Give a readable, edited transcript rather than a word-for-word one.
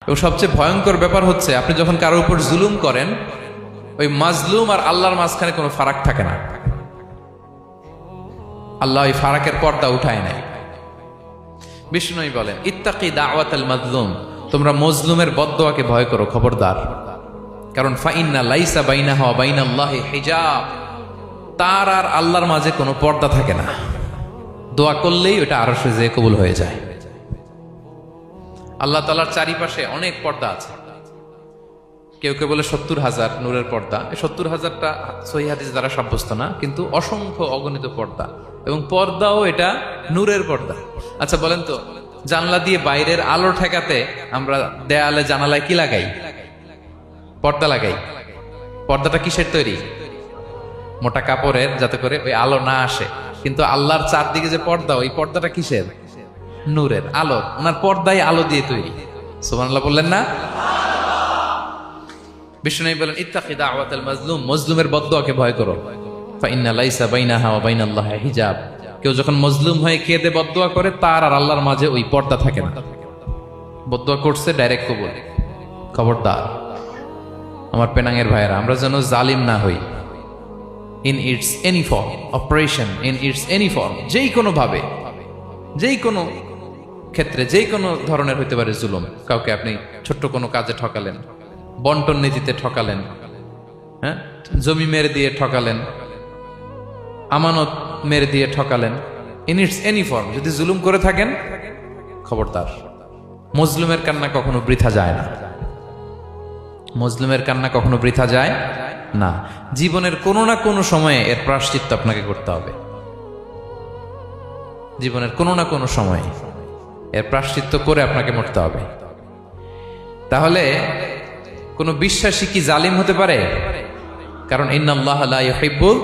এবং সবচেয়ে ভয়ঙ্কর ব্যাপার হচ্ছে আপনি যখন কারোর উপর জুলুম করেন, ওই মাজলুম আর আল্লাহর মাঝখানে কোনো ফারাক থাকে না। আল্লাহ ওই ফারাকের পর্দা উঠায় নেয়। বিষ্ণু বলেন, ইত্তাকি দাওয়াতাল মাজলুম, তোমরা মজলুমের বদদোয়াকে ভয় করো, খবরদার। কারণ ফাইন্না লাইসা বাইনাহা ওয়া বাইনাল্লাহি হিজাব, তার আর আল্লাহর মাঝে কোনো পর্দা থাকে না। দোয়া করলেই ওটা আরশে যেয়ে কবুল হয়ে যায়। আল্লাহ তাআলার চারিপাশে অনেক পর্দা আছে। কেউ কেউ বলে 70,000 নূরের পর্দা। 70,000টা সহিহ হাদিস দ্বারা সাব্যস্ত না, কিন্তু অসংখ্য অগণিত পর্দা, এবং পর্দাও এটা নূরের পর্দা। আচ্ছা বলেন তো, জানলা দিয়ে বাইরের আলো ঠেকাতে আমরা দেয়ালে জানালায় কি লাগাই? পর্দা লাগাই। পর্দাটা কিসের তৈরি? মোটা কাপড়ের, যাতে করে ওই আলো না আসে। কিন্তু আল্লাহর চারদিকে যে পর্দা, ওই পর্দাটা কিসের? নূরের, আলো। ওনার পর্দায় আলো দিয়ে তৈরি। সুবহানাল্লাহ বললেন না? বিষ্ণু বলেন, ইত্তাকি দাওয়াতাল মাজলুম, মজলুমের বদদোয়াকে ভয় করো। ফাইন্না লাইসা বাইনাহা ওয়া বাইনাল্লাহি হিজাব, কেউ যখন মজলুম হয়ে কেঁদে বদদোয়া করে, তার আর আল্লাহর মাঝে ওই পর্দা থাকে না। বদদোয়া করছে, ডাইরেক্ট কবুল। খবরদার আমার পেনাঙ্গের ভাইয়েরা, আমরা যেন জালিম না হই। In it's any form, operation in it's any form, যেই কোনো ভাবে, যেই কোনো ক্ষেত্রে, যেই কোনো ধরনের হইতে পারে জুলুম। কাউকে আপনি ছোট্ট কোনো কাজে ঠকালেন, বন্টন নীতিতে ঠকালেন, হ্যাঁ, জমি মেরে দিয়ে ঠকালেন, আমানত মেরে দিয়ে ঠকালেন, ইন ইটস এনি ফর্ম যদি জুলুম করে থাকেন, খবরদার। মজলুমের কান্না কখনো বৃথা যায় না। মজলুমের কান্না কখনো বৃথা যায় না। জীবনের কোনো না কোনো সময়ে এর প্রায়শ্চিত্ত আপনাকে করতে হবে। জীবনের কোনো না কোনো সময়ে এর প্রায়শ্চিত্ত করে আপনাকে মরতে হবে। তাহলে কোন বিশ্বাসী কি জালিম হতে পারে? কারণ ইন্নাল্লাহা লা ইউহিব্বুল